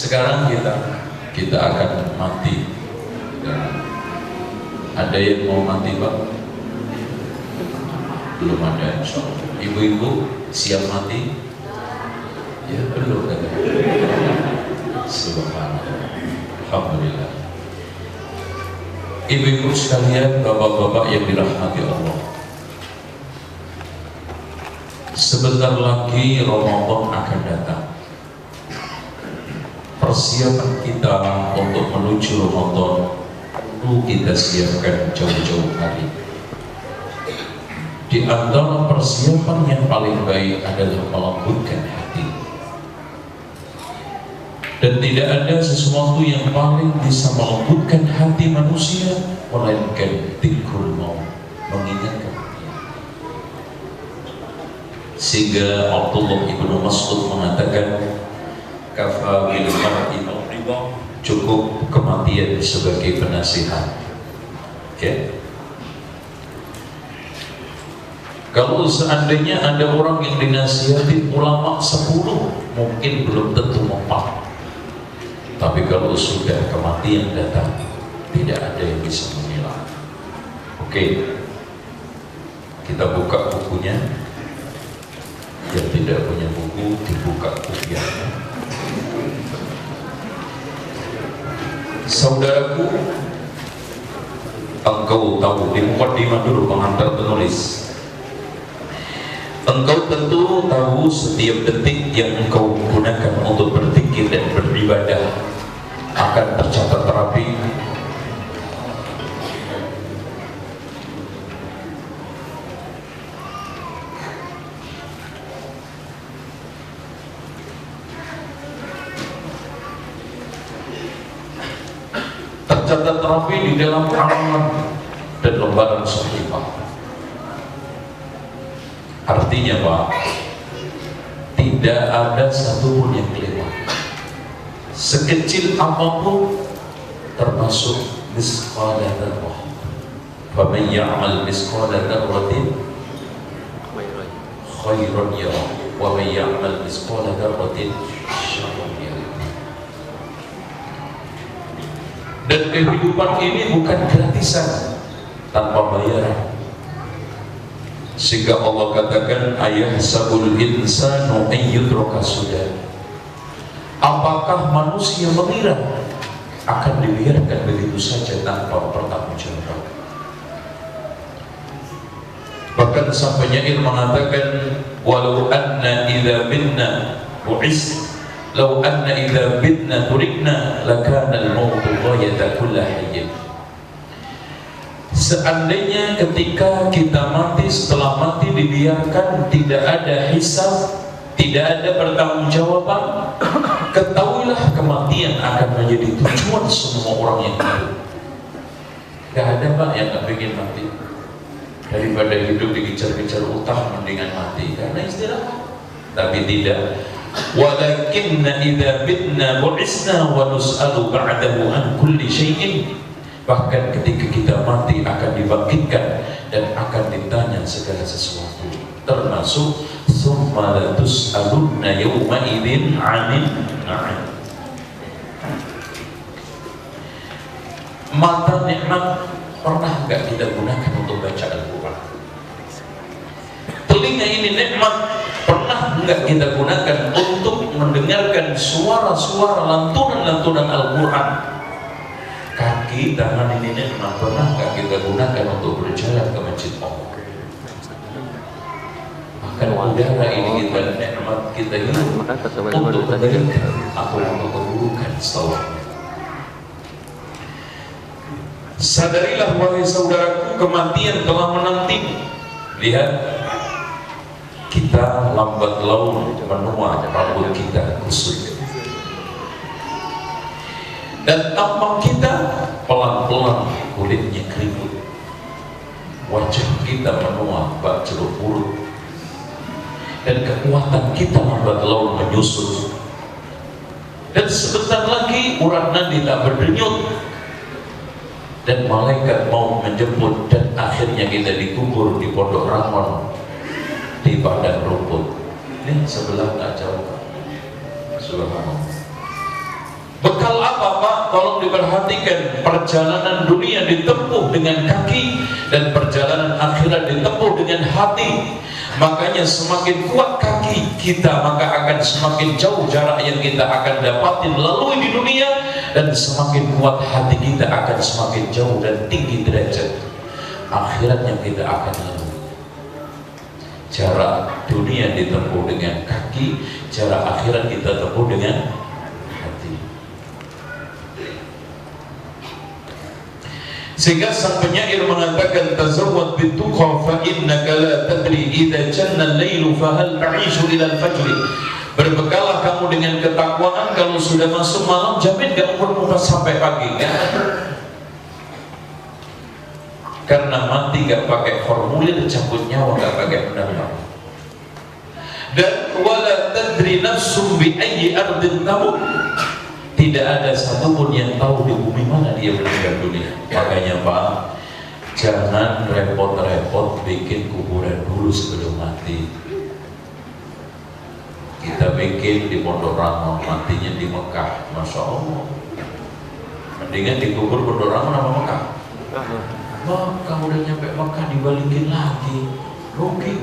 Sekarang kita akan mati. Ada yang mau mati Pak? Belum ada insya Allah. Ibu-ibu siap mati? Ya belum kan? Subhanallah. Alhamdulillah. Ibu-ibu sekalian, bapak-bapak yang dirahmati Allah, sebentar lagi Ramadan akan datang. Persiapan kita untuk menuju Ramadan perlu kita siapkan jauh-jauh hari. Di antara persiapan yang paling baik adalah melembutkan hati. Dan tidak ada sesuatu yang paling bisa melembutkan hati manusia melainkan dzikrul maut, mengingat kematian. Sehingga Abdullah ibnu Mas'ud mengatakan, kafa bil mar'i maw'idhah, cukup kematian sebagai penasihat. Oke? Kalau seandainya ada orang yang dinasihati ulama 10, mungkin belum tentu mempan. Tapi kalau sudah kematian datang, tidak ada yang bisa menilai. Oke, kita buka bukunya. Yang tidak punya buku dibuka bukunya. Saudaraku, engkau tahu, di mukadimah dulu pengantar penulis. Engkau tentu tahu setiap detik yang engkau gunakan untuk berzikir dan beribadah akan tercatat rapi. Tercatat rapi di dalam amalan dan lembaran sahifah. Artinya Pak, tidak ada satupun yang kelewat. Sekecil apapun, termasuk misqala dzarrah. Faman ya'mal misqala dzarratin khairan yarah, wa man ya'mal misqala dzarratin syarran yarah. Dan kehidupan ini bukan gratisan, tanpa bayaran. Sehingga Allah katakan, ayahsabul insanu an yutraka sudah. Apakah manusia mengira akan dibiarkan begitu saja tanpa pertanggungjawaban? Bahkan sampai nyair mengatakan, walau anna idza binna bu'is, law anna idza binna turikna lakana al-mautu ghayata kulli hayy. Seandainya ketika kita mati, setelah mati dibiarkan, tidak ada hisab, tidak ada pertanggungjawaban, ketahuilah kematian akan menjadi tujuan semua orang yang hidup. Gak ada Pak yang gak pengen mati. Daripada hidup dikejar-kejar utang, mendingan mati karena istirahat. Tapi tidak. Walakinna idza bitna bu'isna wa nus'alu ba'dahu an kulli syai'in. Bahkan ketika kita mati akan dibangkitkan dan akan ditanya segala sesuatu, termasuk summa la tus'alunna yawma idzin 'anil na'im. Mata nikmat pernah enggak kita gunakan untuk baca Al-Quran? Telinga ini nikmat pernah enggak kita gunakan untuk mendengarkan suara-suara lantunan-lantunan Al-Quran? Kaki, tangan ini nikmat pernah enggak kita gunakan untuk berjalan ke masjid Allah? Bahkan udara ini kita nikmat, kita hidup untuk kebaikan atau untuk keburukan setelahnya. Sadarilah wahai saudaraku, kematian telah menantimu. Lihat, kita lambat laun menua, rambut kita kusut, dan tampang kita pelan-pelan kulitnya keriput, wajah kita menua bak jeruk purut, dan kekuatan kita lambat laun menyusut. Dan sebentar lagi urat nadi tak berdenyut, dan malaikat mau menjemput, dan akhirnya kita dikubur di pondok Ramon di padang rumput. Ini sebelah tak jauh. Subhanallah. Bekal apa Pak? Tolong diperhatikan. Perjalanan dunia ditempuh dengan kaki dan perjalanan akhirat ditempuh dengan hati. Makanya semakin kuat kaki kita, maka akan semakin jauh jarak yang kita akan dapatin lalui di dunia, dan semakin kuat hati kita akan semakin jauh dan tinggi derajat akhirat yang kita akan lalui. Jarak dunia ditempuh dengan kaki, jarak akhirat kita tempuh dengan hati. Sehingga sang penyair mengatakan, tazawwad bituqa fa innaka la tadri idza janna al-lailu fa hal ta'ishu ila al-fajr. Berbekalah kamu dengan ketakwaan, kalau sudah masuk malam jamin gak umur sampai pagi kan? Karena mati gak pakai formulir, cabut nyawa gak pakai pendaftar. Dan wala tadri nafsum bi ayyi ardin tamut. Tidak ada satupun yang tahu di bumi mana dia meninggal dunia. Makanya Pak, jangan repot-repot bikin kuburan dulu sebelum mati. Kita bikin di Pondok Rangon, matinya di Mekah, Masya Allah. Mendingan dikubur Pondok Rangon sama Mekah. Mekah udah nyampe Mekah dibalikin lagi, rugi.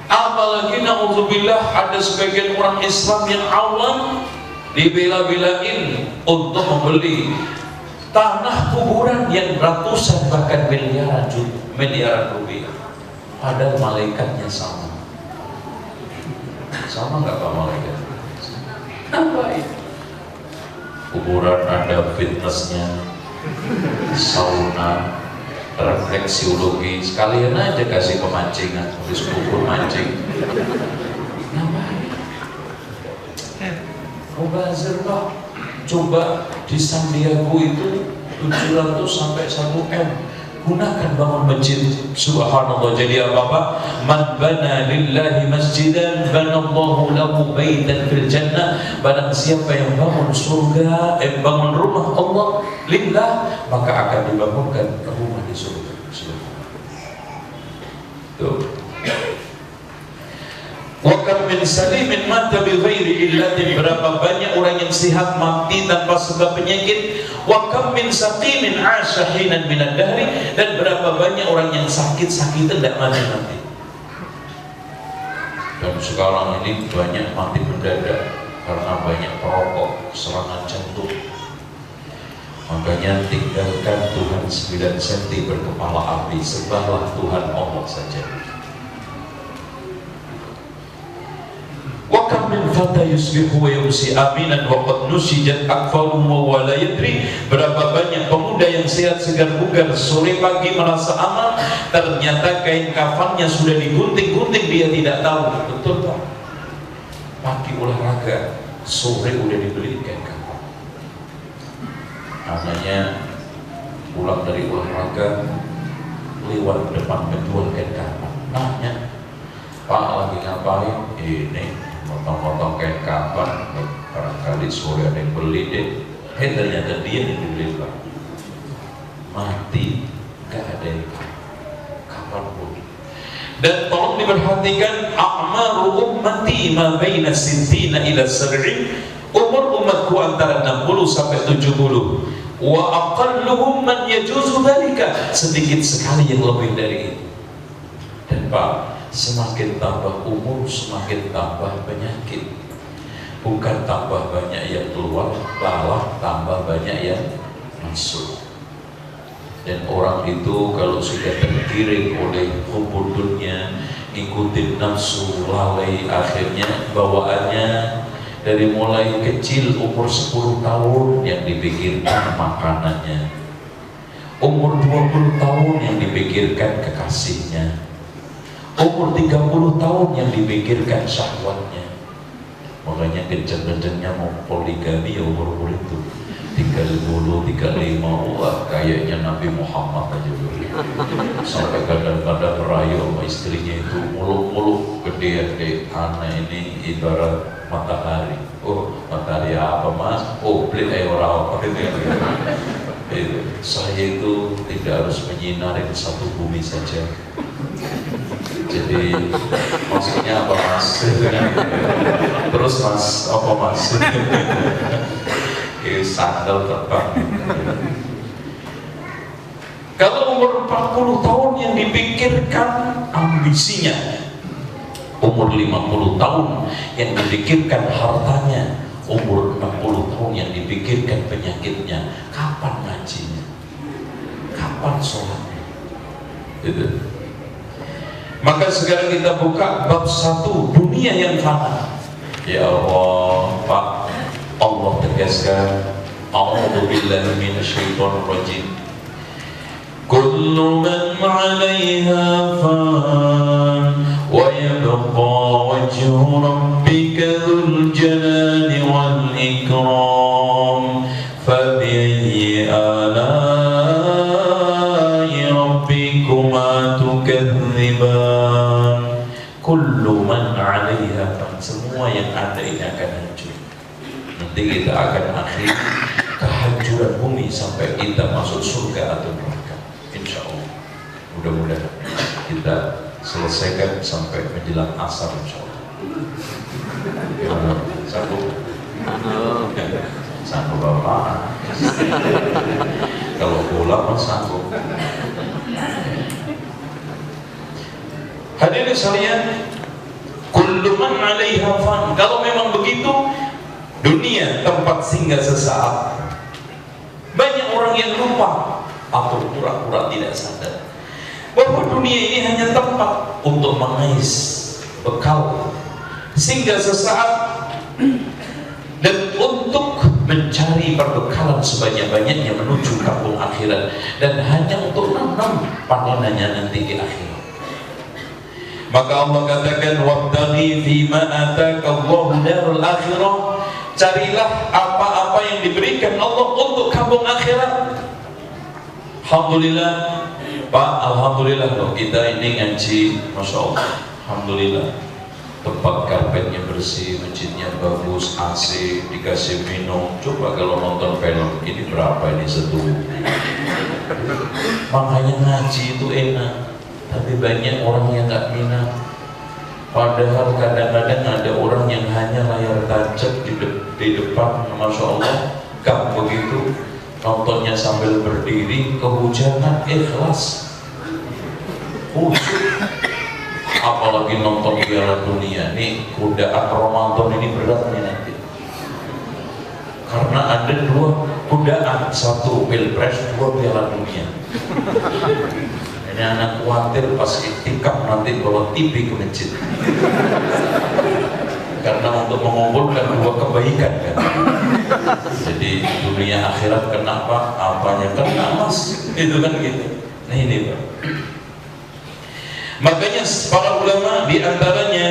Apalagi na'udzubillah ada sebagian orang Islam yang awam dibela-belain untuk membeli tanah kuburan yang ratusan bahkan miliaran rupiah, padahal malaikatnya sama nggak Pak malaikat? Apa itu? Kuburan ada fitnessnya, sauna, refleksiologi, sekalian aja kasih pemancingan, habis kubur mancing. Mubazir Pak, coba di San Diego itu 700 sampai 1 M, gunakan bangun masjid. Subhanallah. Jadi apa Pak? Man bana lillahi masjidan banallahu lahu baitan fil jannah. Barang siapa yang bangun surga, bangun rumah Allah lillah, maka akan dibangunkan rumah di surga. Tuh. Wa kam min salimin mata bi ghairi illatin, berapa banyak orang yang sehat mati tanpa sebab penyakit. Wa kam min saqimin 'asha hinan min ad-dahri, dan berapa banyak orang yang sakit tidak mati. Dan sekarang ini banyak mati mendadak karena banyak perokok, serangan jantung. Makanya tinggalkan Tuhan 9 cm berkepala api, sembahlah Tuhan Allah saja. Wa kam min fata yusbihu wa yumsi aminan wa qad nusijat akfaluhu wa la yadri, berapa banyak pemuda yang sehat segar bugar sore pagi merasa aman, ternyata kain kafannya sudah digunting-gunting, dia tidak tahu. Betul Pak? Pagi olahraga, sore udah dibeli kain kafan. Namanya pulang dari olahraga, lewat depan penjual kain kafan, nanya, Pak lagi ngapain? Ini motong-motong kain kafan, barangkali sore ada yang beli deh. Ternyata dia yang dibeli Pak. Mati gak ada yang kapan pun. Dan tolong diperhatikan, a'maru ummati ma baina sintina ila sab'in, umur umatku antara 60 sampai 70. Wa aqalluhum man yajuzu dzalika, sedikit sekali yang lebih dari itu. Dan Pak, semakin tambah umur semakin tambah penyakit, bukan tambah banyak yang keluar, malah tambah banyak yang masuk. Dan orang itu kalau sudah tergiring oleh hubudunnya, ikutin nafsu, lalai, akhirnya bawaannya dari mulai kecil umur 10 tahun yang dipikirkan makanannya, umur 20 tahun yang dipikirkan kekasihnya, umur 30 tahun yang dipikirkan syahwatnya. Makanya kenceng-kencengnya mau poligami ya umur itu 30, 35, wah kayaknya Nabi Muhammad aja dulu. Sampai kadang-kadang merayu sama istrinya itu muluk-muluk gedean deh. Anak ini ibarat matahari. Oh matahari apa mas? Oh beli air orang. Saya itu tidak harus menyinari satu bumi saja. Jadi maksudnya apa mas? Terus mas, apa mas? Sandal terbang. Kalau umur 40 tahun yang dipikirkan ambisinya, umur 50 tahun yang dipikirkan hartanya, umur 60 tahun yang dipikirkan penyakitnya, kapan ngajinya? Kapan sholatnya? Gitu. Maka sekarang kita buka bab 1, dunia yang fana. Ya Allah, Pak, Allah tegaskan, a'udzu billahi minasyaitonir rajim. Kullu man 'alaiha fan wa yabqa wajhu rabbika dzul jalali wal ikram fa bi ayyi ala'i rabbikuma tukadziban. Kullu man 'alaiha fan, semua yang ada ini akan hancur. Nanti kita akan akhir kehancuran bumi sampai kita masuk surga atau neraka. Insya Allah. Mudah-mudahan kita selesaikan sampai menjelang asar insya Allah. Gimana? Sanggup? Sanggup Bapak. Kalau pulang mas sanggup. Hadirin sekalian, kullu man 'alaiha fan. Kalau memang begitu, dunia tempat singgah sesaat. Banyak orang yang lupa atau pura-pura tidak sadar bahwa dunia ini hanya tempat untuk mengais bekal singgah sesaat dan untuk mencari perbekalan sebanyak-banyaknya menuju kampung akhirat, dan hanya untuk nanam panenannya nanti di akhirat. Maka Allah katakan, wabtaghi fima ataakallahu darul akhirah, carilah apa-apa yang diberikan Allah untuk kampung akhirat. Alhamdulillah Pak, alhamdulillah loh, kita ini ngaji, masya Allah, alhamdulillah. Tempat karpetnya bersih, masjidnya bagus, AC, dikasih minum. Coba kalau nonton film ini berapa ini setuh? Makanya ngaji itu enak, tapi banyak orang yang nggak minat. Padahal kadang-kadang ada orang yang hanya layar tancap di depan, masya Allah, gak begitu. Nontonnya sambil berdiri, kehujanan, ikhlas, khusyuk. Apalagi nonton Piala Dunia, nih godaan Ramadan ini berat nih nanti. Karena ada 2 godaan, 1 Pilpres, 2 Piala Dunia. Ini anak khawatir pas iktikaf nanti bawa TV ke masjid. Karena untuk mengumpulkan 2 kebaikan kan. Jadi dunia akhirat kenapa? Apanya kena mas? Itu kan gitu. Nah ini Pak. Makanya para ulama diantaranya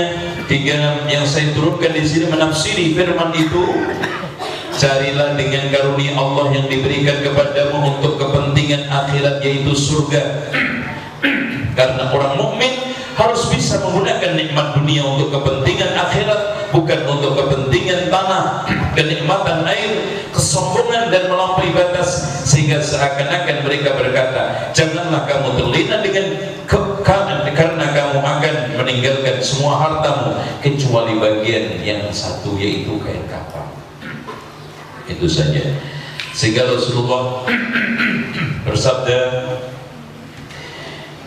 3 yang saya turunkan di sini menafsiri firman itu, carilah dengan karunia Allah yang diberikan kepadamu untuk kepentingan akhirat, yaitu surga. Karena orang mukmin harus bisa menggunakan nikmat dunia untuk kepentingan akhirat, bukan untuk kepentingan tanah, kenikmatan air, kesombongan dan melampaui batas, sehingga seakan-akan mereka berkata, janganlah kamu terlena dengan karena kamu akan meninggalkan semua hartamu kecuali bagian yang satu, yaitu kain kafan. Itu saja. Sehingga Rasulullah bersabda,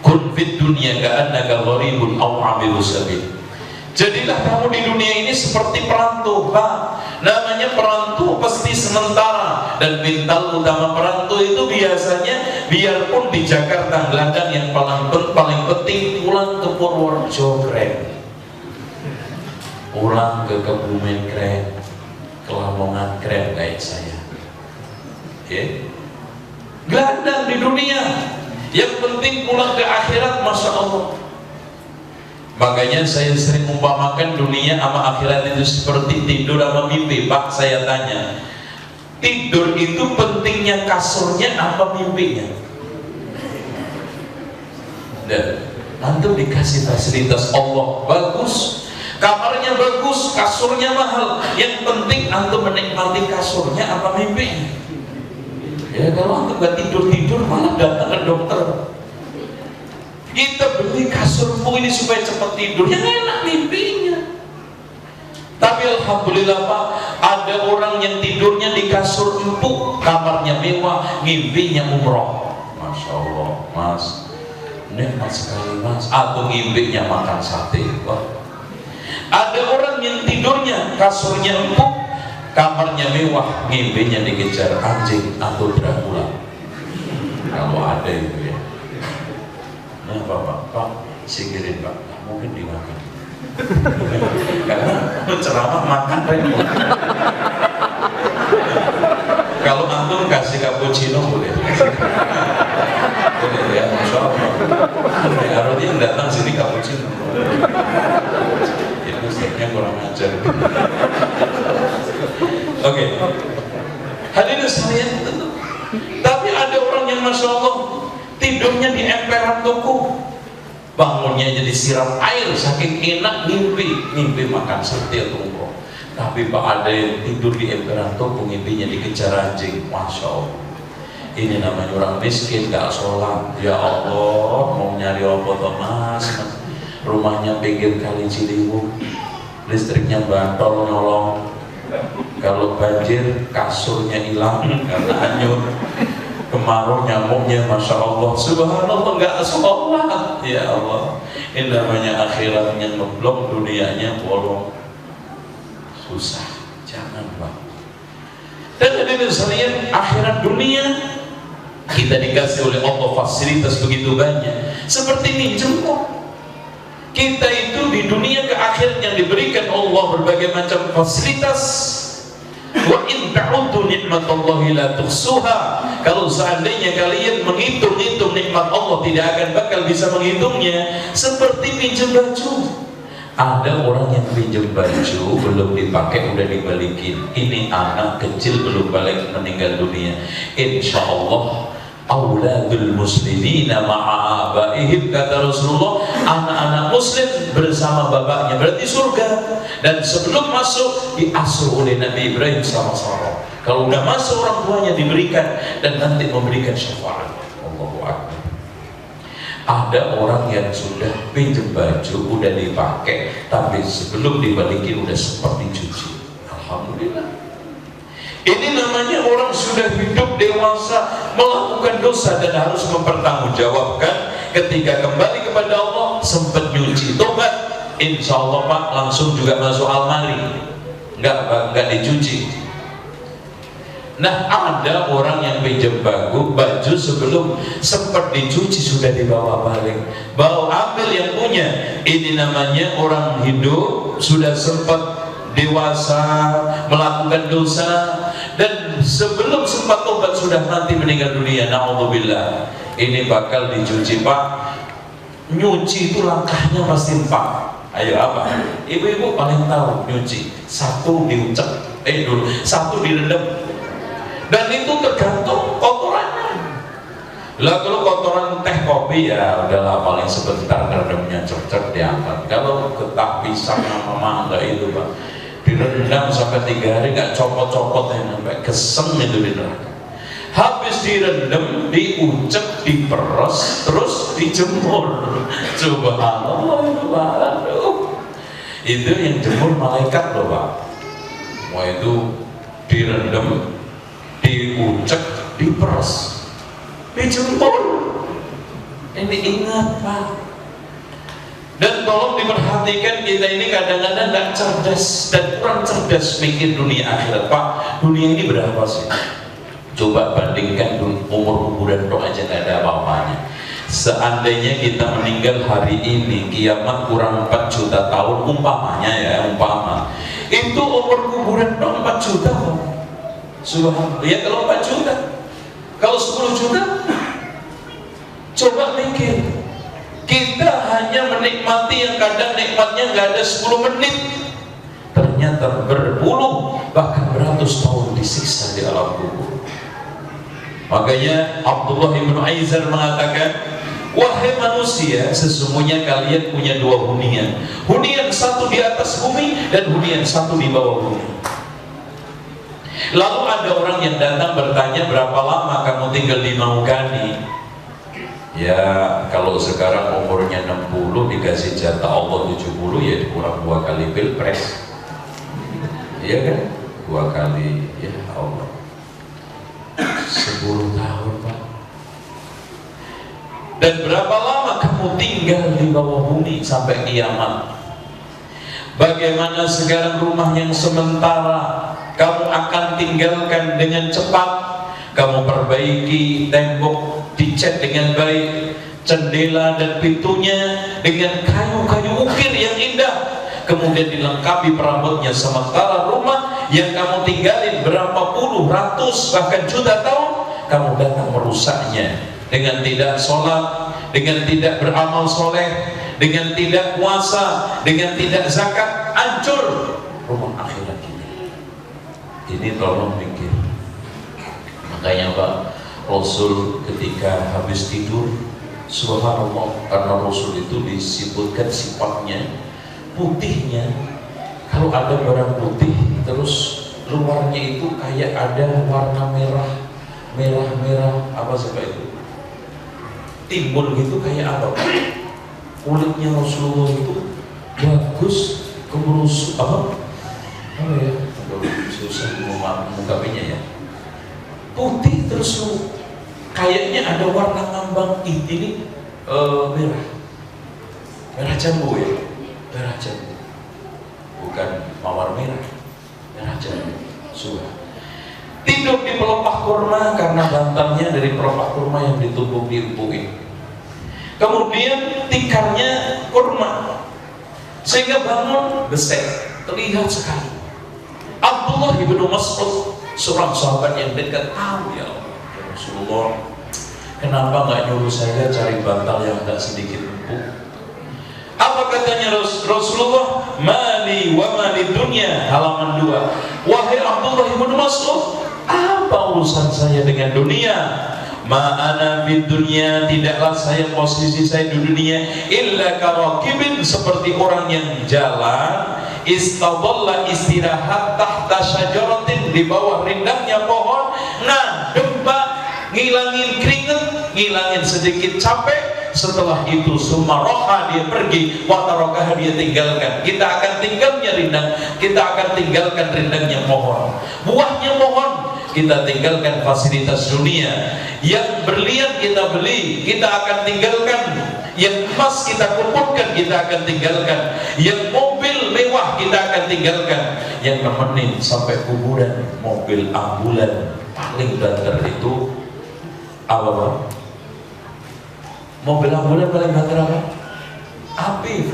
kun fid dunya ka'annaka gharibun aw 'abiru sabil. Jadilah kamu di dunia ini seperti perantau, Pak. Namanya perantau pasti sementara, dan mental utama perantau itu biasanya, biarpun di Jakarta Belanda, yang paling penting pulang ke Purworejo keren, pulang ke Kebumen keren, ke Lamongan keren kayak saya. Oke? Gelandang di dunia. Yang penting pulang ke akhirat, masya Allah. Makanya saya sering umpamakan dunia sama akhirat itu seperti tidur sama mimpi. Pak, saya tanya, tidur itu pentingnya kasurnya apa mimpinya? Dan antum dikasih fasilitas Allah bagus, kamarnya bagus, kasurnya mahal. Yang penting antum menikmati kasurnya apa mimpinya? Ya kalau antum gak tidur-tidur malah datang ke dokter. Kita beli kasur empuk ini supaya cepat tidur, yang enak mimpinya. Tapi alhamdulillah Pak, ada orang yang tidurnya di kasur empuk, kamarnya mewah, mimpinya umroh. Masya Allah Mas, nikmat sekali Mas. Atau mimpinya makan sate. Wah. Ada orang yang tidurnya kasurnya empuk, kamarnya mewah, mimpinya dikejar anjing atau Dracula. Kalau ada itu ya. Nah Pak, singkirin Pak, mungkin dimakan. Karena ceramah makan repot. Kalau antum kasih cappuccino boleh. Boleh ya, Masya Allah. Arodi yang datang sini cappuccino. Itu stepnya kurang ajar. Oke. Hadirin sekalian, tapi ada orang yang Masya Allah tidurnya di emperan toko, bangunnya jadi siram air saking enak, mimpi makan sate atau umroh. Tapi Pak, ada yang tidur di emperan toko, mimpinya dikejar anjing. Masya Allah, ini namanya orang miskin gak sholat. Ya Allah, mau nyari apa toh Mas? Rumahnya pinggir kali Ciliwung, listriknya bantol nyolong. Kalau banjir kasurnya hilang karena hanyut. Kemarau nyamuknya Masya Allah, subhanallah nggak sholat. Ya Allah, ini namanya akhiratnya ngeblok, dunianya bolong. Susah, jangan Pak. Dan hadirin sekalian, akhirat dunia kita dikasih oleh Allah fasilitas begitu banyak, seperti minjem kok. Kita itu di dunia ke akhirat yang diberikan Allah berbagai macam fasilitas. Wa in ta'uddu nikmatallahi la tuhsuha. Kalau seandainya kalian menghitung-hitung nikmat Allah, tidak akan bakal bisa menghitungnya. Seperti pinjam baju. Ada orang yang pinjam baju belum dipakai udah dibalikin. Ini anak kecil belum balik meninggal dunia. Insya Allah auladul muslimina ma'a abaihim, kata Rasulullah, anak-anak muslim bersama bapaknya berarti surga. Dan sebelum masuk diasuh oleh Nabi Ibrahim sama-sama. Kalau udah masuk orang tuanya diberikan dan nanti memberikan syafaat. Allahu Akbar. Ada orang yang sudah pinjam baju udah dipakai, tapi sebelum dibalikin udah sempat dicuci. Alhamdulillah. Ini namanya orang sudah hidup dewasa, melakukan dosa dan harus mempertanggungjawabkan. Ketika kembali kepada Allah, sempat nyuci, tobat, insya Allah Pak langsung juga masuk almari, nggak dicuci. Nah, ada orang yang pinjam baju sebelum sempat dicuci sudah dibawa balik, bawa ambil yang punya. Ini namanya orang hidup sudah sempat dewasa, melakukan dosa, dan sebelum sempat tobat sudah mati meninggal dunia. Na'udzubillah. Ini bakal dicuci Pak. Nyuci itu langkahnya pasti 4. Ayo apa? Ibu-ibu paling tahu nyuci. 1 diucek, dulu 1 direndam. Dan itu tergantung kotorannya. Lah kalau kotoran teh kopi ya udahlah paling sebentar rendamnya cocok diangkat. Kalau getah pisang sama mangga itu Pak, direndam sampai 3 hari nggak copot-copot ya, sampai keseng itu di neraka. Habis direndam, diucek, diperes, terus dijemur. Subhanallah itu Pak. Itu yang jemur malaikat loh Pak. Wah itu direndam, diucek, diperes, dijemur. Ini ingat Pak. Dan tolong diperhatikan, kita ini kadang-kadang nggak cerdas dan kurang cerdas mikir dunia akhirat. Pak, dunia ini berapa sih? Coba bandingkan umur kuburan doa aja nggak ada apa-apanya. Seandainya kita meninggal hari ini, kiamat kurang 4 juta tahun, umpamanya ya, umpama itu umur kuburan doa 4 juta. Subhanallah. Ya kalau 4 juta, kalau 10 juta, coba mikir. Kita hanya menikmati yang kadang nikmatnya nggak ada 10 menit, ternyata berpuluh bahkan beratus tahun disiksa di alam kubur. Makanya Abdullah bin Aizar mengatakan, wahai manusia, sesungguhnya kalian punya 2 hunian. Hunian 1 di atas bumi dan hunian 1 di bawah bumi. Lalu ada orang yang datang bertanya, berapa lama kamu tinggal di Maugani? Ya kalau sekarang umurnya 60 dikasih jatah Allah 70 ya dikurang 2 kali pilpres. Iya kan? 2 kali, ya Allah. 10 tahun Pak. Dan berapa lama kamu tinggal di bawah bumi sampai kiamat? Bagaimana sekarang rumah yang sementara kamu akan tinggalkan dengan cepat? Kamu perbaiki tembok, dicat dengan baik, jendela dan pintunya dengan kayu-kayu ukir yang indah, kemudian dilengkapi perabotnya. Sementara rumah yang kamu tinggalin berapa puluh, ratus, bahkan juta tahun, kamu datang merusaknya dengan tidak sholat, dengan tidak beramal soleh, dengan tidak puasa, dengan tidak zakat. Hancur rumah akhirat ini. Ini tolong pikir. Makanya Pak, Rasul ketika habis tidur, subhanallah, karena Rasul itu disebutkan sifatnya putihnya, kalau ada barang putih terus luarnya itu kayak ada warna merah apa sebab itu timbul gitu, kayak apa Pak? Kulitnya Rasulullah itu bagus, kemerusuk apa ya, susah mengungkapinya ya, putih terus kayaknya ada warna ngambang ini merah jambu ya, merah jambu, bukan mawar merah jambu. Sudah tidur di pelepah kurma karena bantalnya dari pelepah kurma yang ditumbuk diempuin, kemudian tikarnya kurma sehingga bangun besek, terlihat sekali. Abdullah ibnu Mas'ud, seorang sahabat yang dekat, tahu ya Rasulullah, kenapa nggak nyuruh saya cari bantal yang tak sedikit empuk? Apa katanya Rasulullah? Mali wa mali dunya, halaman 2. Wahai Abdullah ibnu Mas'ud, apa urusan saya dengan dunia? Ma'ana fid dunya, tidaklah saya posisi saya di dunia illa karakibin, seperti orang yang jalan istadalla, istirahat tahta syajaratin, di bawah rindangnya pohon, nah demba, ngilangin keringet, ngilangin sedikit capek, setelah itu sumaroha dia pergi, watarokah dia tinggalkan. Kita akan tinggalnya rindang, kita akan tinggalkan rindangnya pohon, buahnya pohon, kita tinggalkan fasilitas dunia. Yang berlian kita beli, kita akan tinggalkan. Yang emas kita kumpulkan, kita akan tinggalkan. Yang mobil mewah kita akan tinggalkan. Yang nemenin sampai kuburan mobil ambulan paling banter itu apa Pak? Mobil ambulan paling banter apa? APV.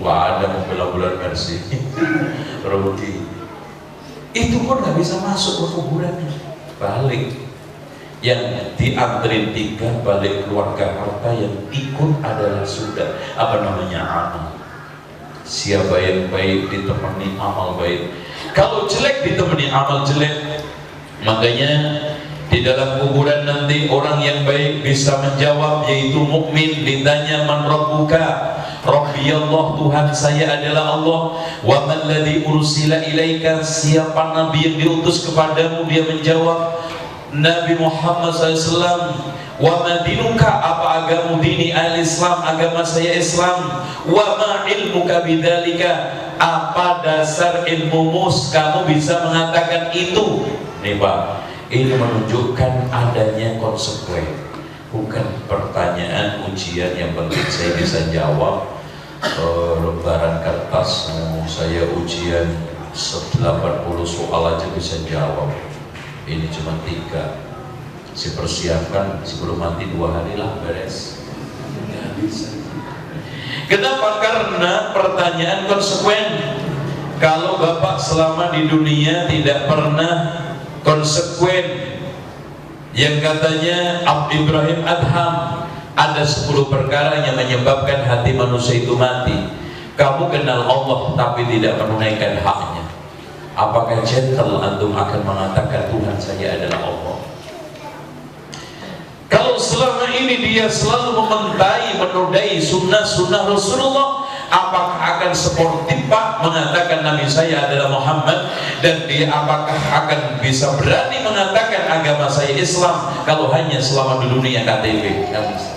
Wah, ada mobil ambulan Mercy rugi, itu pun nggak bisa masuk ke kuburannya, balik. Yang diantri 3 balik keluarga harta, yang ikut adalah sudah apa namanya, amal. Siapa yang baik ditemani amal baik, kalau jelek ditemani amal jelek. Makanya di dalam kuburan nanti orang yang baik bisa menjawab, yaitu mukmin, ditanya man rabbuka, Rabbi Allah, Tuhan saya adalah Allah. Wa man ladzi ursila ilaika, siapa nabi yang diutus kepadamu? Dia menjawab Nabi Muhammad SAW. Wa ma dinuka, apa agama? Dini al-Islam, agama saya Islam. Wa ma ilmuka bidzalika, apa dasar ilmumu kamu bisa mengatakan itu? Nih Pak, ini menunjukkan adanya konsekuen, bukan pertanyaan ujian yang penting saya bisa jawab. Lembaran kertas saya ujian 80 soal aja bisa jawab, ini cuma 3. Saya persiapkan sebelum mati 2 hari lah beres. Nggak bisa. Kenapa? Karena pertanyaan konsekuen. Kalau Bapak selama di dunia tidak pernah konsekuen, yang katanya Ibrahim Adham, ada 10 perkara yang menyebabkan hati manusia itu mati. Kamu kenal Allah tapi tidak menunaikan haknya. Apakah gentle antum akan mengatakan Tuhan saya adalah Allah? Kalau selama ini dia selalu menodai sunnah Rasulullah, Apakah akan sportif Pak mengatakan Nabi saya adalah Muhammad, dan dia apakah akan bisa berani mengatakan agama saya Islam kalau hanya selama di dunia KTP? Nggak bisa.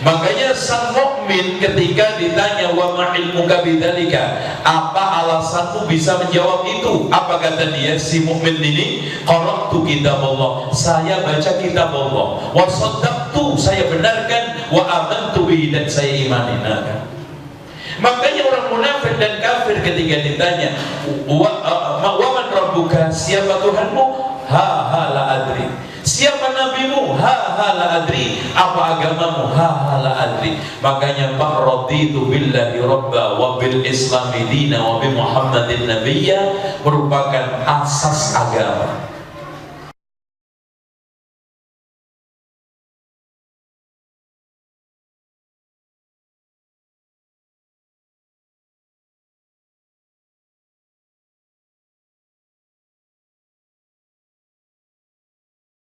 Makanya sang mukmin ketika ditanya wa ma ilmuka bidzalika, apa alasanmu bisa menjawab itu? Apa kata dia si mukmin ini? Qara'tu kitaballah, saya baca kitab Allah, wa shaddaqtu, saya benarkan, wa amantu bihi, dan saya imani. Makanya orang munafik dan kafir ketika ditanya wa man rabbuka, siapa Tuhanmu? Ha la adri. Siapa nabimu? Ha la adri. Apa agamamu? Ha la adri. Makanya Pak raditu billahi rabba wa bil islami dina wa bi Muhammadin nabiyya merupakan asas agama.